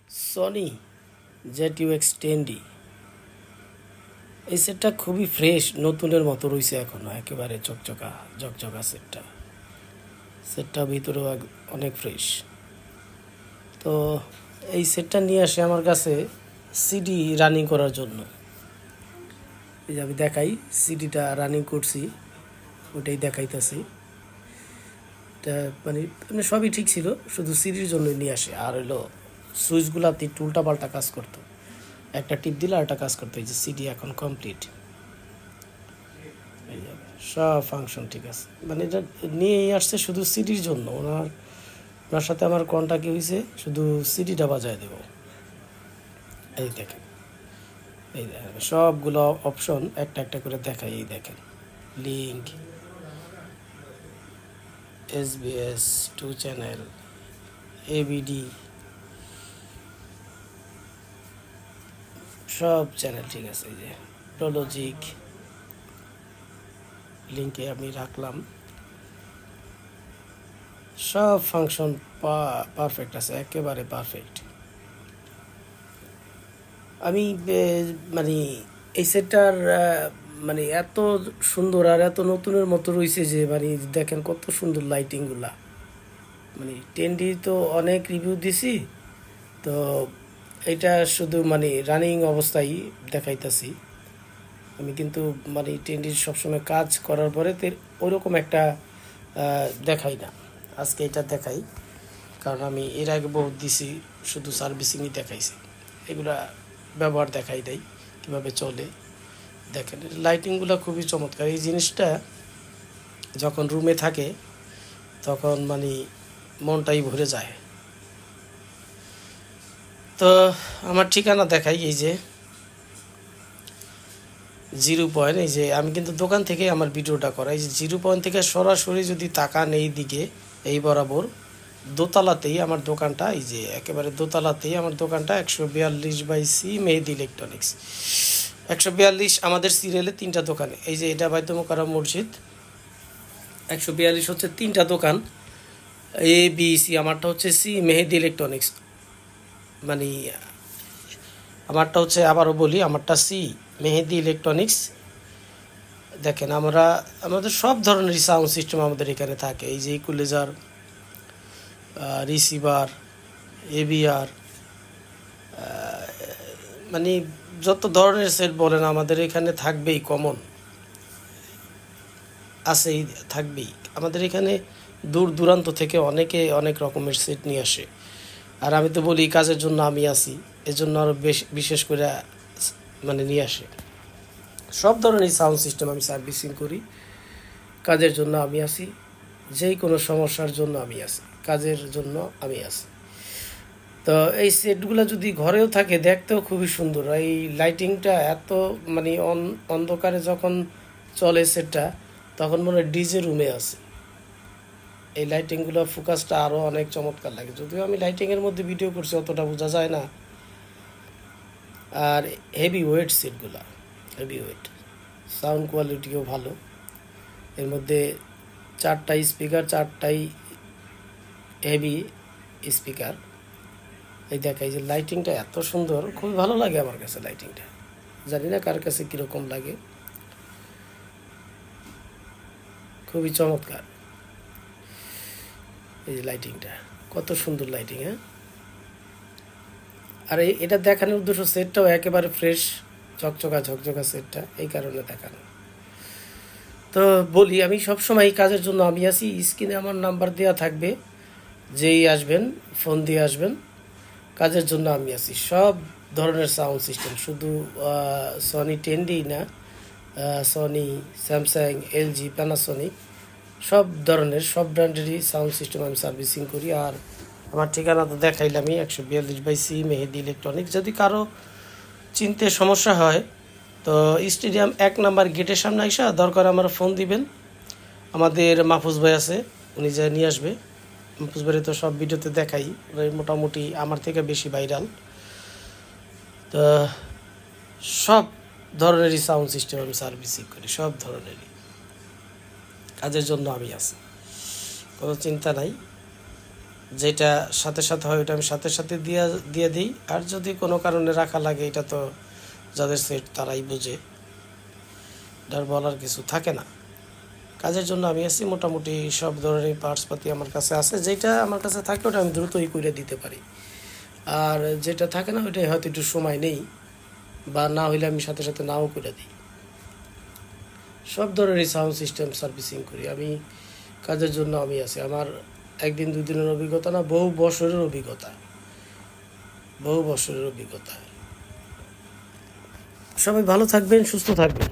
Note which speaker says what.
Speaker 1: Sony ZUX10D এই সেটটা খুবই ফ্রেশ, নতুনের মতো রয়েছে এখনো, একেবারে ঝকঝকা সেটটা ভিতরেও অনেক ফ্রেশ। তো এই সেটটা নিয়ে আসে আমার কাছে সিডি রানিং করার জন্য। এই যে আমি দেখাই, সিডিটা রানিং করছি, ওটাই দেখাইতেছি। এটা মানে সবই ঠিক ছিল, শুধু সিডির জন্যই নিয়ে আসে। আর হলো সুইচগুলাতে একটু উল্টাপাল্টা কাজ করতো, একটা টিপ দিলে আর একটা কাজ করতো। এই যে সিডি এখন কমপ্লিট, এই যাবে সব ফাংশন ঠিক আছে। মানে এটা নিয়েই আসছে শুধু সিডির জন্য। ওনার সাথে আমার কন্ট্যাক্ট হয়েছে, শুধু সিডিটা বাজায় দেব। এই দেখেন, এই দেখেন সবগুলো অপশন একটা একটা করে দেখাই। এই দেখেন, লিঙ্ক, SBS 2 চ্যানেল, ABD, সব চ্যানেল ঠিক আছে। এই যে প্রোলজিক লিঙ্কে আমি রাখলাম, সব ফাংশন পারফেক্ট আছে, একেবারে পারফেক্ট। আমি মানে এই সেটটার মানে এত সুন্দর আর এত নতুনের মতো রয়েছে যে মানে দেখেন কত সুন্দর লাইটিংগুলা। মানে 10D তো অনেক রিভিউ দিছি, তো এটা শুধু মানে রানিং অবস্থায় দেখাইতেছি আমি। কিন্তু মানে 10D সবসময় কাজ করার পরে ওইরকম একটা দেখাই না, আজকে এটা দেখাই। কারণ আমি এর আগে বহুত দিছি, শুধু সার্ভিসিংই দেখাইছি, এগুলা ব্যবহার দেখাই দেয় কীভাবে চলে। দেখেন লাইটিংগুলো খুবই চমৎকার। এই জিনিসটা যখন রুমে থাকে তখন মানে মনটাই ভরে যায়। তো আমার ঠিকানা দেখাই, এই যে 0 পয়েন্ট। এই যে আমি কিন্তু দোকান থেকে আমার ভিডিওটা করা। এই যে 0 পয়েন্ট থেকে সরাসরি যদি তাকান এই দিকে, এই বরাবর দোতলাতেই আমার দোকানটা। এই যে একেবারে দোতলাতেই আমার দোকানটা, 142/C মেহেদি ইলেকট্রনিক্স। 142 আমাদের সিরিয়ালে 3টা দোকানে। এই যে এটা বাইতুল মোকাররম মসজিদ, 142 হচ্ছে 3টা দোকান, ABC। আমারটা হচ্ছে C মেহেদি ইলেকট্রনিক্স। মানে আমারটা হচ্ছে, আবারও বলি, আমারটা C মেহেদি ইলেকট্রনিক্স। দেখেন আমাদের সব ধরনের সাউন্ড সিস্টেম আমাদের এখানে থাকে। এই যে ইকুয়ালাইজার, রিসিভার, AVR, মানে যত ধরনের সেট বলেন আমাদের এখানে থাকবেই, কমন আছেই, থাকবেই। আমাদের এখানে দূর দূরান্ত থেকে অনেকে অনেক রকমের সেট নিয়ে আসে। আর আমি তো বলি কাজের জন্য আমি আসি, এজন্য আরও বিশেষ করে মানে নিয়ে আসে। সব ধরনের সাউন্ড সিস্টেম আমি সার্ভিসিং করি, কাজের জন্য আমি আসি, যেই কোনো সমস্যার জন্য আমি আসি, কাজের জন্য আমি আসি। তো এই সেটগুলো যদি ঘরেও থাকে দেখতেও খুবই সুন্দর। এই লাইটিংটা এত মানে অন্ধকারে যখন চলে সেটটা, তখন মনে হয় ডিজে রুমে আছে। এই লাইটিংগুলো ফোকাসটা আরও অনেক চমৎকার লাগে। যদিও আমি লাইটিংয়ের মধ্যে ভিডিও করছি, অতটা বোঝা যায় না। আর হেভি ওয়েট সেটগুলা, হেভি ওয়েট, সাউন্ড কোয়ালিটিও ভালো। এর মধ্যে 4টাই স্পিকার, 4টাই হেভি স্পিকার। এই দেখাই যে লাইটিংটা এত সুন্দর, খুবই ভালো লাগে আমার কাছে লাইটিংটা। জানি না কার কাছে কীরকম লাগে, খুবই চমৎকার। এই যে লাইটিংটা কত সুন্দর লাইটিং, হ্যাঁ। আর এটা দেখানোর উদ্দেশ্য, সেটটাও একেবারে ফ্রেশ, ঝকঝকা সেটটা, এই কারণে দেখানো। তো বলি, আমি সবসময় কাজের জন্য আমি আসি। স্ক্রিনে আমার নাম্বার দেওয়া থাকবে, যেই আসবেন ফোন দিয়ে আসবেন, কাজের জন্য আমি আসি। সব ধরনের সাউন্ড সিস্টেম, শুধু সনি 10D না, সনি, স্যামসাং, LG, প্যানাসোনিক, সব ধরনের সব ব্র্যান্ডেরই সাউন্ড সিস্টেম আমি সার্ভিসিং করি। আর আমার ঠিকানা তো দেখাইলামই, 142/C মেহেদি ইলেকট্রনিক্স। যদি কারো চিনতে সমস্যা হয় তো স্টেডিয়াম 1 নাম্বার গেটের সামনে আইসা দরকার আমার ফোন দিবেন। আমাদের মাহফুজ ভাই আছে, উনি যা নিয়ে আসবে। মাহফুজ ভাই তো সব ভিডিওতে দেখাই, মোটামুটি আমার থেকে বেশি ভাইরাল। তো সব ধরনেরই সাউন্ড সিস্টেম আমি সার্ভিসিং করি, সব ধরনেরই। কাজের জন্য আমি আছি, কোনো চিন্তা নাই। যেটা সাথে সাথে হয় ওটা আমি সাথে সাথে দিয়ে দিই। আর যদি কোনো কারণে রাখা লাগে, এটা তো যাদের সেট তারাই বোঝে, এটার বলার কিছু থাকে না। কাজের জন্য আমি আছি, মোটামুটি সব ধরনের পার্টসপাতি আমার কাছে আছে। যেটা আমার কাছে থাকে ওটা আমি দ্রুতই করে দিতে পারি, আর যেটা থাকে না ওইটাই হয়তো একটু সময় নেই, বা না হইলে আমি সাথে সাথে নাও করে দিই। সব ধরনেরই সাউন্ড সিস্টেম সার্ভিসিং করি আমি। কাজের জন্য আমি আছি, আমার একদিন দুই দিনের অভিজ্ঞতা না, বহু বছরের অভিজ্ঞতা, বহু বছরের অভিজ্ঞতা। সবাই ভালো থাকবেন, সুস্থ থাকবেন।